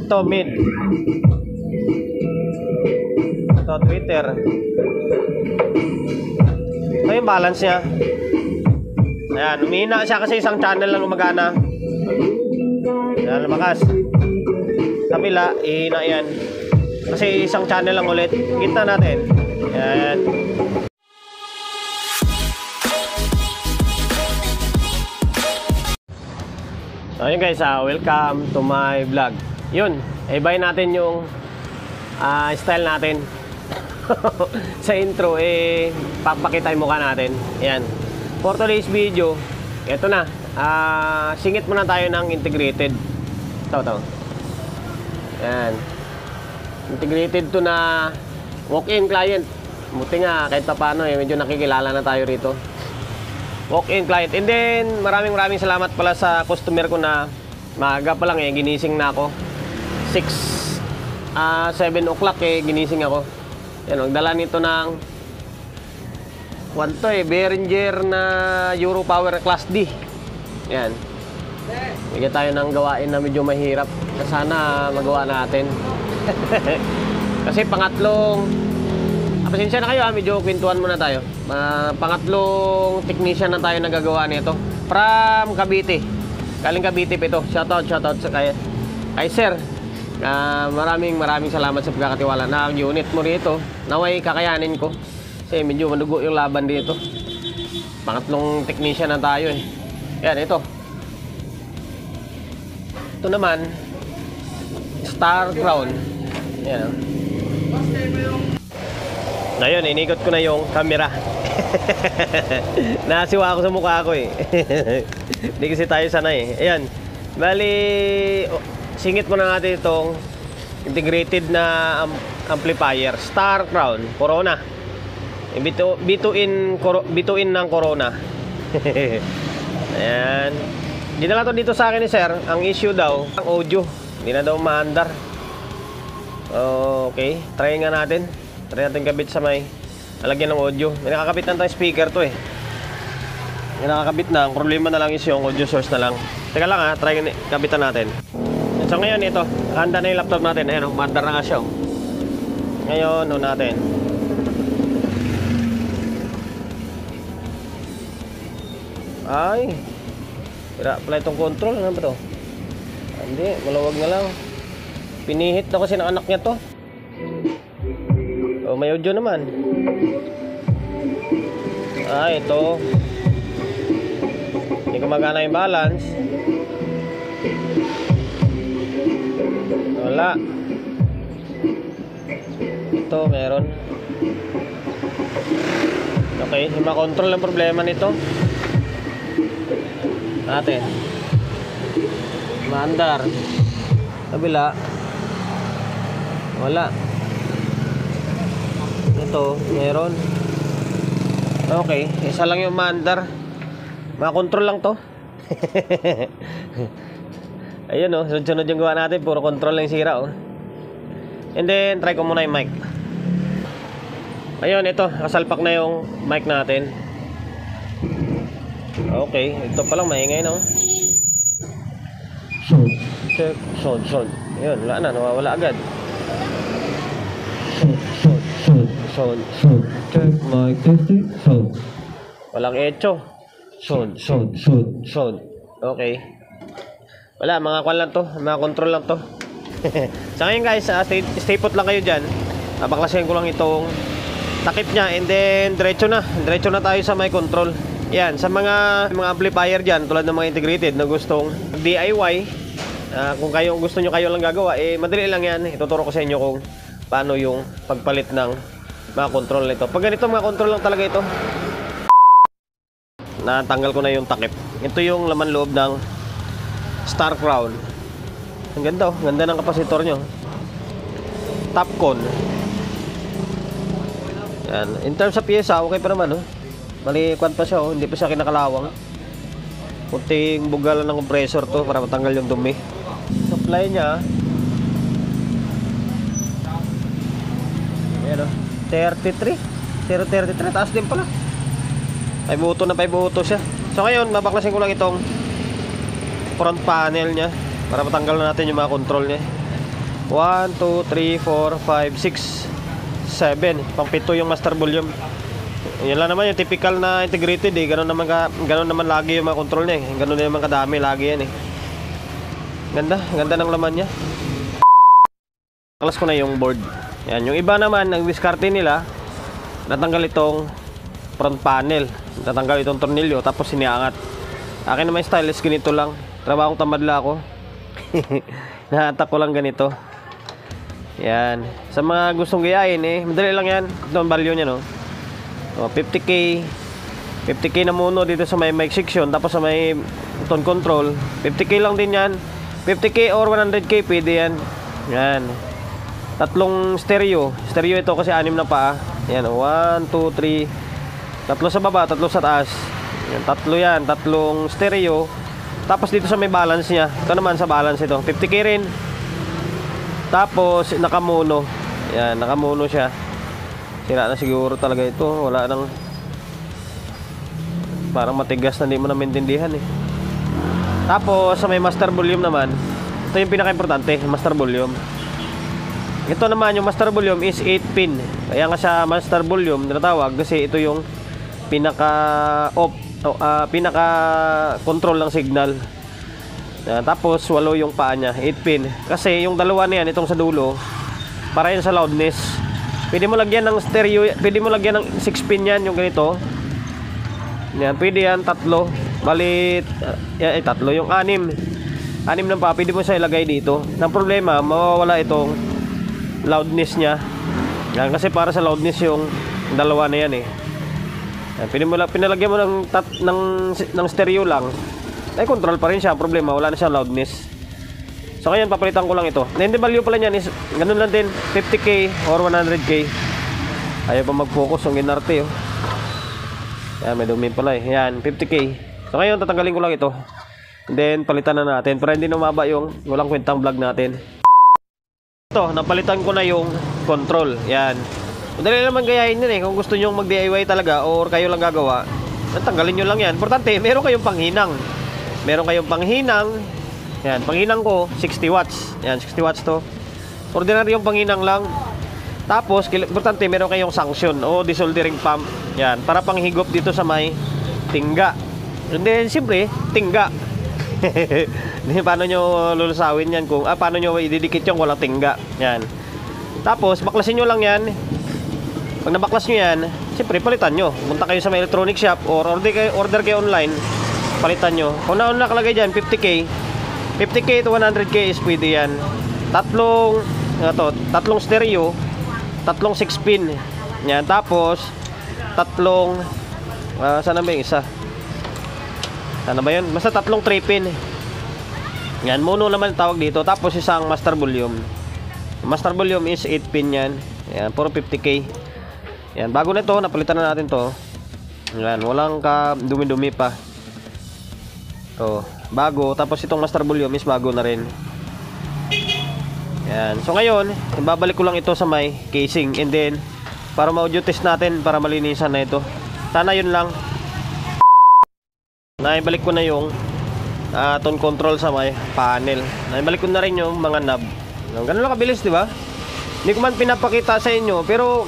Ito mid. Ito Twitter. Ito yung balance niya. Ayan, umihina siya kasi isang channel lang gumagana. Ayan, lumakas. Kabila, ihina yan. Kasi isang channel lang ulit. Gitna natin. Ayan. So yun guys, welcome to my vlog. Yun, ibahin natin yung style natin. Sa intro, papakita yung mukha natin. Ayan. For today's video, ito na. Singit muna tayo ng integrated. Ito. Ayan. Integrated to na walk-in client. Buti nga, kahit pa paano medyo nakikilala na tayo rito. Walk-in client. And then, maraming salamat pala sa customer ko na maaga pa lang ginising na ako. 7 o'clock ginising ako. Yan, nagdala nito ng Behringer na Euro Power Class D. Yan. Bigyan tayo ng gawain na medyo mahirap. Sana magawa natin. Kasi pangatlong pasensya na kayo medyo kwentuhan muna tayo. Pangatlong technician na tayo nagagawa nito from Cavite. Galing Cavite pa ito. Shoutout sa kay sir. Maraming salamat sa pagkakatiwala na ang unit mo rito. Naway kakayanin ko. Kasi medyo madugo yung laban dito. Pangatlong technician na tayo Yan, ito. Ito naman Star Crown. Yan. Ngayon, inikot ko na yung camera. Nasiwa ako sa mukha ko Hindi kasi tayo sanay Ayan. Bali, singit muna natin itong integrated na amplifier Star Crown Corona. Bituin ng Corona. Ayan. Dinala to dito sa akin ni sir. Ang issue daw, ang audio. Hindi na daw maandar. Okay, try nga natin. Try natin kabit sa may lalagyan ng audio. May nakakabit na tayong speaker to May nakakabit na. Ang problema na lang is yung audio source na lang. Teka lang try kabitan natin. So ngayon ito, handa na yung laptop natin. Ayan maandar na nga siya Ngayon, natin. Ay, tira pala itong control. Ano ba to? Hindi, malawag na lang. Pinihit na kasi ng anak niya to. May audio naman. Ito. Hindi gumagana yung balance. Wala. Ito, meron. Okay, yung makontrol ang problema nito. Natin. Maandar. Kabila. Wala. Ito, meron. Okay, isa lang yung maandar. Makontrol lang to. Ayun sunod-sunod yung gawa natin. Puro control lang yung sira And then, try ko muna yung mic. Ayun, ito, kasalpak na yung mic natin. Okay, ito palang maingay Check, sound. Ayun, wala na, nawawala agad. Sound. Check, mic testing, sound. Walang echo. Sound. Okay. Wala, mga kwan lang to, mga control lang to. Sa ngayon guys, stay put lang kayo dyan. Baklasin ko lang itong takip nya. And then, diretso na tayo sa may control. Yan, sa mga amplifier dyan, tulad ng mga integrated na gustong DIY, kung gusto nyo kayo lang gagawa, madali lang yan. Ituturo ko sa inyo kung paano yung pagpalit ng mga control nito. Pag ganito mga control lang talaga ito. Natanggal ko na yung takip. Ito yung laman loob ng Star Crown. Ang ganda ganda ng kapasitor nyo. Topcon. Yan. In terms sa pyesa, okay pa naman Malikwan pa siya hindi pa siya kinakalawang. Kunting bugal ng compressor to para matanggal yung dumi. Supply niya. Ayan 33. 033, taas din pala. 5 auto na 5 auto siya. So ngayon, babaklasin ko lang itong front panel niya para matanggal na natin yung mga control niya. 1, 2, 3, 4, 5, 6, 7. Pang-pito yung master volume. Yan lang naman yung typical na integrated eh. Ganun naman lagi yung mga control niya eh. Ganun naman kadami lagi yan eh. Ganda ng laman niya. Naklas ko na yung board. Yan, yung iba naman nag-discarte nila, natanggal itong front panel, natanggal itong tornilyo, tapos siniangat. Akin naman yung style is ganito lang. Trabahong tamadla ako. Nahatak ko lang ganito. Yan. Sa mga gustong gayahin eh, madali lang yan. Ito ang value niya, no? O, 50k. 50k na muno dito sa may mic section, tapos sa may tone control. 50k lang din yan. 50k or 100k pwede yan. Yan. Tatlong stereo. Stereo ito kasi 6 na paa. Yan, 1, 2, 3. Tatlo sa baba, tatlo sa taas. Yan, tatlo yan. Tatlong stereo. Tapos dito sa may balance niya. Ito naman sa balance ito. 50k rin. Tapos nakamono. Yan, nakamono siya. Sira na siguro talaga ito. Wala nang, parang matigas na, hindi mo na maintindihan eh. Tapos sa may master volume naman, ito yung pinaka-importante, master volume. Ito naman yung master volume is 8 pin. Kaya nga sa master volume tinatawag kasi ito yung pinaka-off, pinaka-control ng signal. Tapos walo yung paa niya, 8 pin. Kasi yung dalawa na yan, itong sa dulo, para yan sa loudness. Pwede mo lagyan ng stereo, pwede mo lagyan ng 6 pin yan, yung ganito. Yan, pwede yan, tatlo. Balit, tatlo, yung 6 ng paa, pwede mo siya ilagay dito. Ang problema, mawawala itong loudness niya. Yan, kasi para sa loudness yung dalawa na yan eh. Yan, pinalagyan mo ng stereo lang, ay control pa rin siya. Problema, wala na siyang loudness. So ngayon papalitan ko lang ito. Hindi value pala niyan is ganun lang din, 50k or 100k. Ayaw pa mag-focus ang inarte oh. Yan, may dumi pala eh. Yan, 50k. So ngayon tatanggalin ko lang ito. And then palitan na natin para hindi numaba yung walang kwentang vlog natin. Ito, napalitan ko na yung control. Yan. Madali naman gayahin yun eh. Kung gusto nyo mag-DIY talaga or kayo lang gagawa, tanggalin nyo lang yan. Importante, meron kayong panghinang. Meron kayong panghinang. Yan, panghinang ko 60 watts. Yan, 60 watts to. Ordinary yung panghinang lang. Tapos, importante meron kayong sanction o desoldering pump. Yan, para panghigop dito sa may tingga. And then, siyempre, tingga. Paano nyo lulusawin yan kung, paano nyo ididikit yung walang tingga. Yan. Tapos, baklasin nyo lang yan. Pag nabaklas nyo yan, siyempre, palitan nyo. Punta kayo sa may electronic shop or order kayo online. Palitan nyo. Kung nakalagay dyan 50k, 50k to 100k is pwede yan. Tatlong stereo, tatlong 6 pin. Yan, tapos tatlong sana ba yung isa? Sana ba yun? Basta tatlong 3 pin. Yan, mono naman tawag dito. Tapos isang master volume. Master volume is 8 pin yan. Yan, puro 50k. Yan, bago na ito, napalitan na natin to. Yan, walang ka dumi-dumi pa. So, bago. Tapos itong master volume is bago na rin. Yan. So ngayon, ibabalik ko lang ito sa may casing. And then, para ma-audio test natin, para malinisan na ito. Sana yun lang. Naibalik ko na yung tone control sa may panel. Naibalik ko na rin yung mga knob. Ganun lang kabilis, di ba? Hindi ko man pinapakita sa inyo, pero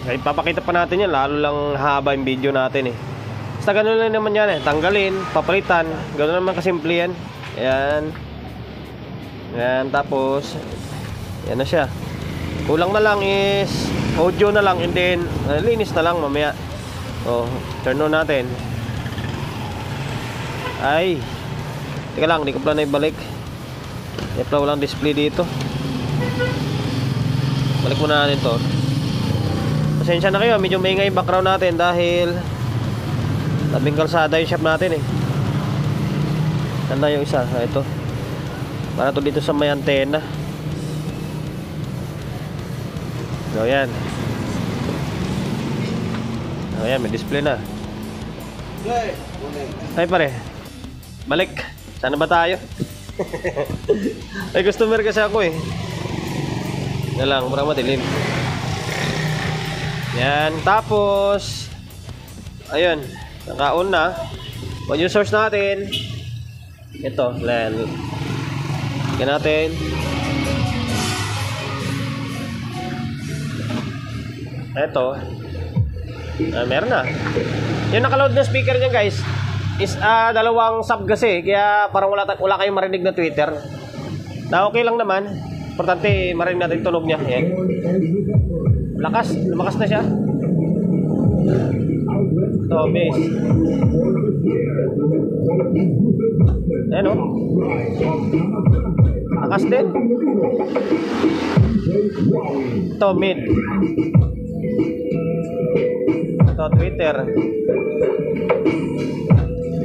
ipapakita pa natin yan. Lalo lang haba yung video natin eh. Basta ganun lang naman yan eh. Tanggalin, papalitan. Ganun naman kasimple yan. Ayan. Ayan, tapos yan na siya. Kulang na lang is audio na lang. And then linis na lang mamaya. So, turn on natin. Ay, teka lang, hindi ko pala na ibalik. Hindi pala walang display dito. Balik muna natin to. Pasensya na kayo, medyo maingay yung background natin dahil tabing kalsada yung shop natin eh. Ganda yung isa, ito. Para to dito sa may antena. So yan. So yan, may display na. Ay pare, balik. Sana ba tayo? Ay customer kasi ako eh. Yan lang, parang madilim. Yan, tapos ayun, naka-on na. On yung source natin. Ito, yan. Yan natin. Ito. Meron na. Yung nakaload na speaker niya guys is dalawang sub kasi. Kaya parang wala kayong marinig na Twitter. Na okay lang naman. Importante marinig natin tunog niya. Yan. Lumakas na siya. Ito, bass. Ayan o. Lakas din. Ito, mid. Ito, Twitter.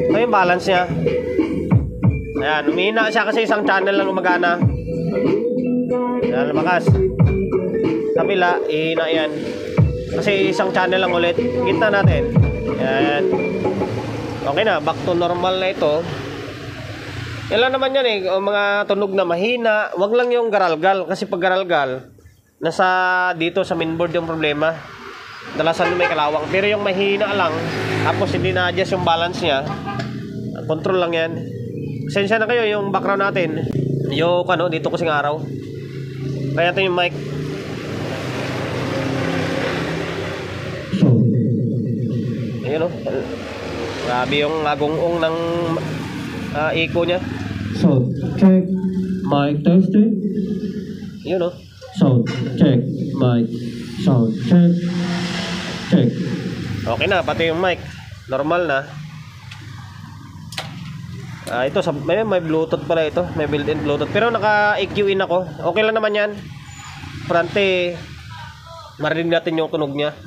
Ito yung balance niya. Ayan, umihina siya kasi isang channel lang gumagana. Ayan, lumakas. Kapila, ihina yan. Kasi isang channel lang ulit. Kita natin. Ayan. Okay na, back to normal na ito. Yan lang naman yan eh. O mga tunog na mahina. Wag lang yung garalgal. Kasi pag garalgal, nasa dito sa mainboard yung problema. Dalasan may kalawang. Pero yung mahina lang, tapos hindi na-adjust yung balance niya, control lang yan. Pasensya na kayo yung background natin. Yung ano, dito kasing araw. Kaya ito yung mic. Ayun o. Grabe yung agong-ong ng echo niya. Sound check, mic testing. Yun o. Sound check, mic. Sound check, check. Okay na, pati yung mic. Normal na. Ito, may Bluetooth pala ito. May built-in Bluetooth. Pero naka-EQ in ako. Okay lang naman yan. Prante, marinig natin yung tunog niya.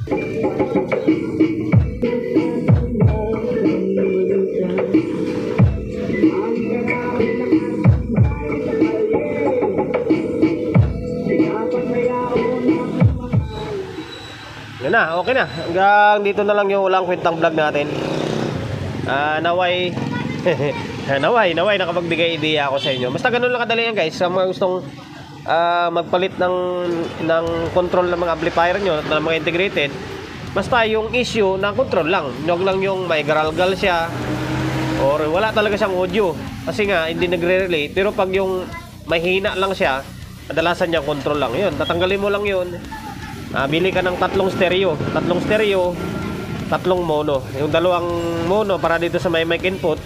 Yan na, okay na. Hanggang dito na lang yung walang kwentang vlog natin. Naway naway nakapagbigay ideya ako sa inyo. Basta ganun lang kadali yan guys. Sa mga gustong magpalit ng control ng mga amplifier nyo at ng mga integrated, basta yung issue na control lang. Huwag lang yung may garalgal siya or wala talaga siyang audio. Kasi nga hindi nagre-relate. Pero pag yung mahina lang siya, kadalasan niya control lang. Yun, tatanggalin mo lang yun. Bili ka ng tatlong stereo, tatlong mono. Yung dalawang mono para dito sa may mic input,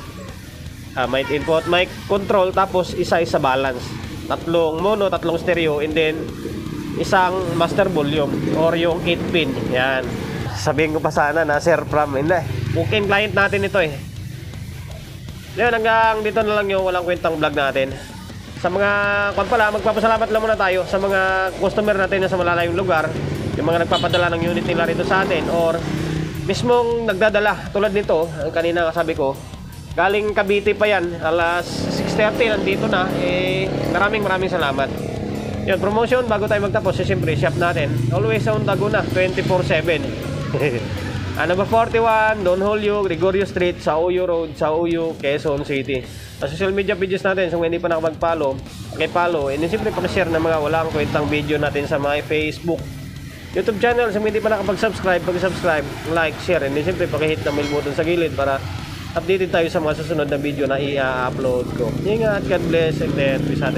mic control, tapos isa balance. Tatlong mono, tatlong stereo, and then isang master volume or yung 8-pin. Yan. Sabihin ko pa sana na Sir Pram. Hindi. Booking client natin ito eh. Yan, hanggang dito na lang yung walang kwentang vlog natin. Sa mga magpapasalamat lang muna tayo sa mga customer natin na sa malalayong lugar, yung mga nagpapadala ng unit nila rito sa atin or mismong nagdadala tulad nito. Kanina sabi ko, galing Cavite pa yan, alas 6:30 nandito na. Maraming salamat. Yun, promotion bago tayo magtapos, siyempre shop natin always on Laguna 24/7. Number 41 Don Julio Gregorio Street, Sauyo Road, Sauyo, Quezon City. Sa social media pages natin, kung hindi pa nakapag-follow, pakipollow, and siyempre pa-share ng mga walang kwentang video natin sa mga Facebook, YouTube channel. Kung hindi pa nakapag-subscribe, pag-subscribe, like, share, and siyempre pakihit ng bell button sa gilid para updated tayo sa mga susunod na video na i-upload ko. Ingat, God bless, and then peace out.